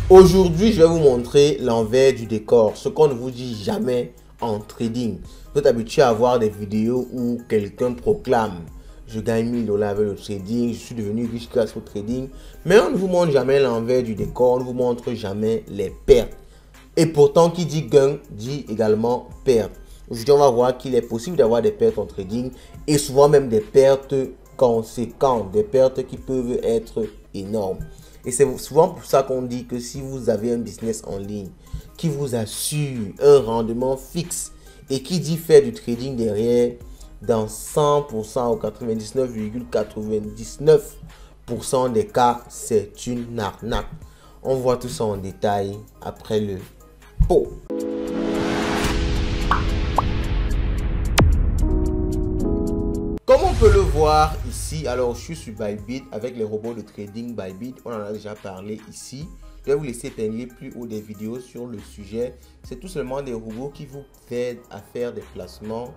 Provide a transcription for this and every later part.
Aujourd'hui, je vais vous montrer l'envers du décor, ce qu'on ne vous dit jamais en trading. Vous êtes habitué à voir des vidéos où quelqu'un proclame « Je gagne 1000 $ avec le trading, je suis devenu riche grâce au trading ». Mais on ne vous montre jamais l'envers du décor, on ne vous montre jamais les pertes. Et pourtant, qui dit gain, dit également perte. Aujourd'hui, on va voir qu'il est possible d'avoir des pertes en trading et souvent même des pertes conséquentes, des pertes qui peuvent être énormes. Et c'est souvent pour ça qu'on dit que si vous avez un business en ligne qui vous assure un rendement fixe et qui dit faire du trading derrière, dans 100% ou 99,99% des cas, c'est une arnaque. On voit tout ça en détail après le pot. Comme on peut le voir ici, alors je suis sur Bybit avec les robots de trading Bybit. On en a déjà parlé ici. Je vais vous laisser épingler plus haut des vidéos sur le sujet. C'est tout simplement des robots qui vous aident à faire des placements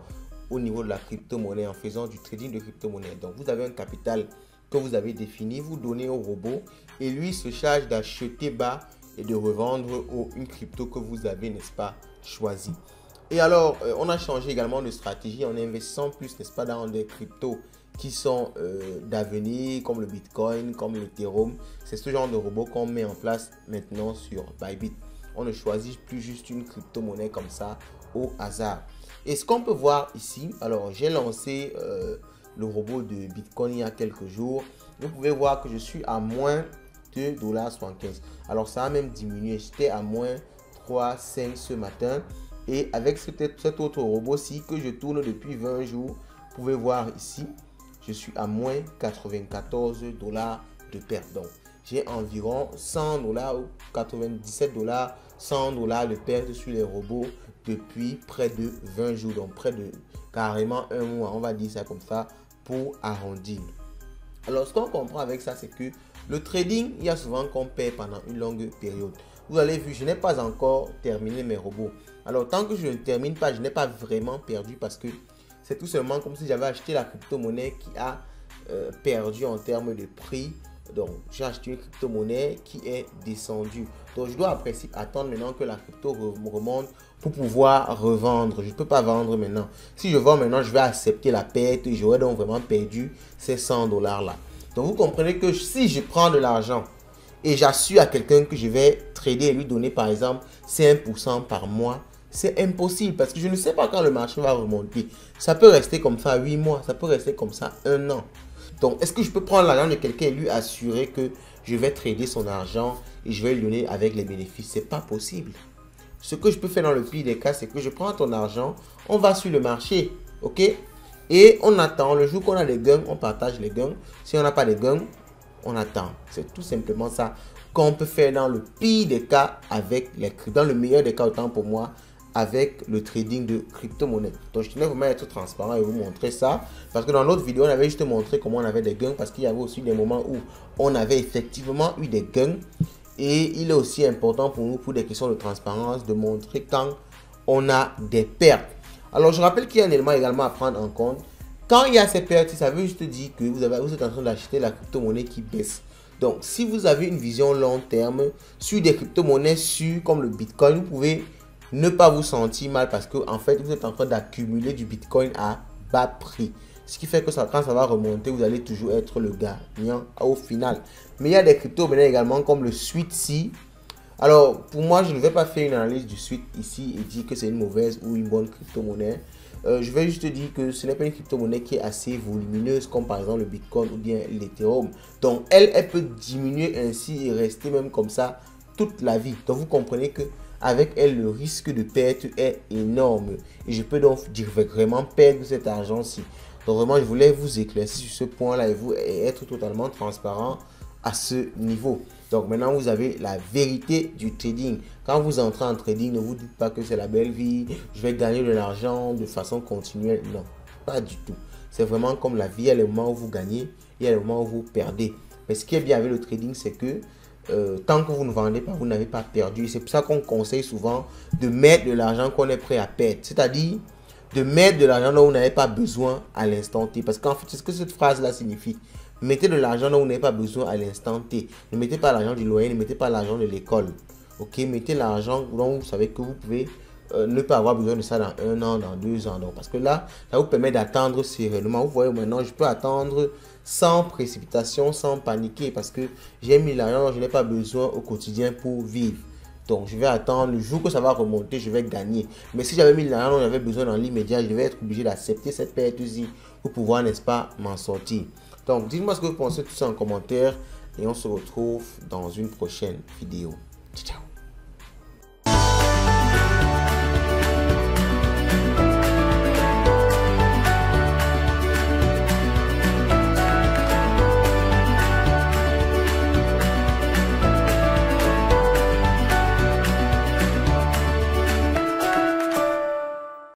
au niveau de la crypto-monnaie en faisant du trading de crypto-monnaie. Donc vous avez un capital que vous avez défini, vous donnez au robot et lui se charge d'acheter bas et de revendre une crypto que vous avez, n'est-ce pas, choisi. Et alors, on a changé également de stratégie en investissant plus, n'est-ce pas, dans des cryptos qui sont d'avenir, comme le Bitcoin, comme l'Ethereum. C'est ce genre de robot qu'on met en place maintenant sur Bybit. On ne choisit plus juste une crypto-monnaie comme ça au hasard. Et ce qu'on peut voir ici, alors j'ai lancé le robot de Bitcoin il y a quelques jours. Vous pouvez voir que je suis à moins de $2,75. Alors ça a même diminué, j'étais à moins 3,5 ce matin. Et avec cet autre robot-ci que je tourne depuis 20 jours, vous pouvez voir ici, je suis à moins 94 $ de perte. Donc, j'ai environ 100 $ ou 97 $, 100 $ de perte sur les robots depuis près de 20 jours. Donc, près de carrément un mois, on va dire ça comme ça, pour arrondir. Alors, ce qu'on comprend avec ça, c'est que le trading, il y a souvent qu'on perd pendant une longue période. Vous avez vu, je n'ai pas encore terminé mes robots. Alors, tant que je ne termine pas, je n'ai pas vraiment perdu parce que c'est tout simplement comme si j'avais acheté la crypto-monnaie qui a perdu en termes de prix. Donc, j'ai acheté une crypto-monnaie qui est descendue. Donc, je dois après attendre maintenant que la crypto remonte pour pouvoir revendre. Je ne peux pas vendre maintenant. Si je vends maintenant, je vais accepter la perte et j'aurais donc vraiment perdu ces 100 $ là. Donc, vous comprenez que si je prends de l'argent et j'assure à quelqu'un que je vais trader et lui donner par exemple 5% par mois, c'est impossible parce que je ne sais pas quand le marché va remonter. Ça peut rester comme ça 8 mois, ça peut rester comme ça 1 an. Donc, est-ce que je peux prendre l'argent de quelqu'un et lui assurer que je vais trader son argent et je vais lui donner avec les bénéfices? C'est pas possible. Ce que je peux faire dans le pire des cas, c'est que je prends ton argent, on va sur le marché, ok? Et on attend, le jour qu'on a des gains, on partage les gains. Si on n'a pas de gains, on attend. C'est tout simplement ça qu'on peut faire dans le pire des cas avec les cryptos. Dans le meilleur des cas, autant pour moi, avec le trading de crypto-monnaie. Donc, je tenais vraiment à être transparent et vous montrer ça. Parce que dans l'autre vidéo, on avait juste montré comment on avait des gains. Parce qu'il y avait aussi des moments où on avait effectivement eu des gains. Et il est aussi important pour nous, pour des questions de transparence, de montrer quand on a des pertes. Alors, je rappelle qu'il y a un élément également à prendre en compte. Quand il y a ces pertes, ça veut juste dire que vous êtes en train d'acheter la crypto-monnaie qui baisse. Donc, si vous avez une vision long terme sur des crypto-monnaies sûres comme le Bitcoin, vous pouvez ne pas vous sentir mal parce que en fait, vous êtes en train d'accumuler du Bitcoin à bas prix. Ce qui fait que ça, quand ça va remonter, vous allez toujours être le gagnant au final. Mais il y a des crypto-monnaies également comme le SweetSea. Alors, pour moi, je ne vais pas faire une analyse du Sweet ici et dire que c'est une mauvaise ou une bonne crypto-monnaie. Je vais juste dire que ce n'est pas une crypto-monnaie qui est assez volumineuse comme par exemple le Bitcoin ou bien l'Ethereum. Donc, elle peut diminuer ainsi et rester même comme ça toute la vie. Donc, vous comprenez que avec elle, le risque de perte est énorme. Et je peux donc vraiment perdre cet argent-ci. Donc, vraiment, je voulais vous éclaircir sur ce point-là et être totalement transparent à ce niveau. Donc maintenant vous avez la vérité du trading. Quand vous entrez en trading, ne vous dites pas que c'est la belle vie, je vais gagner de l'argent de façon continuelle. Non, pas du tout. C'est vraiment comme la vie, il y a les moments où vous gagnez, il y a les moments où vous perdez. Mais ce qui est bien avec le trading, c'est que tant que vous ne vendez pas, vous n'avez pas perdu. C'est pour ça qu'on conseille souvent de mettre de l'argent qu'on est prêt à perdre. C'est-à-dire de mettre de l'argent dont vous n'avez pas besoin à l'instant T. Parce qu'en fait, c'est ce que cette phrase-là signifie. Mettez de l'argent dont vous n'avez pas besoin à l'instant T. Ne mettez pas l'argent du loyer, ne mettez pas l'argent de l'école. Ok, mettez l'argent dont vous savez que vous pouvez ne pas avoir besoin de ça dans 1 an, dans 2 ans. Donc, parce que là, ça vous permet d'attendre sereinement. Vous voyez, maintenant, je peux attendre sans précipitation, sans paniquer, parce que j'ai mis l'argent, je n'ai pas besoin au quotidien pour vivre. Donc, je vais attendre le jour que ça va remonter, je vais gagner. Mais si j'avais mis l'argent dont j'avais besoin dans l'immédiat, je vais être obligé d'accepter cette perte-ci pour pouvoir, n'est-ce pas, m'en sortir. Donc, dites-moi ce que vous pensez de tout ça en commentaire et on se retrouve dans une prochaine vidéo. Ciao, ciao.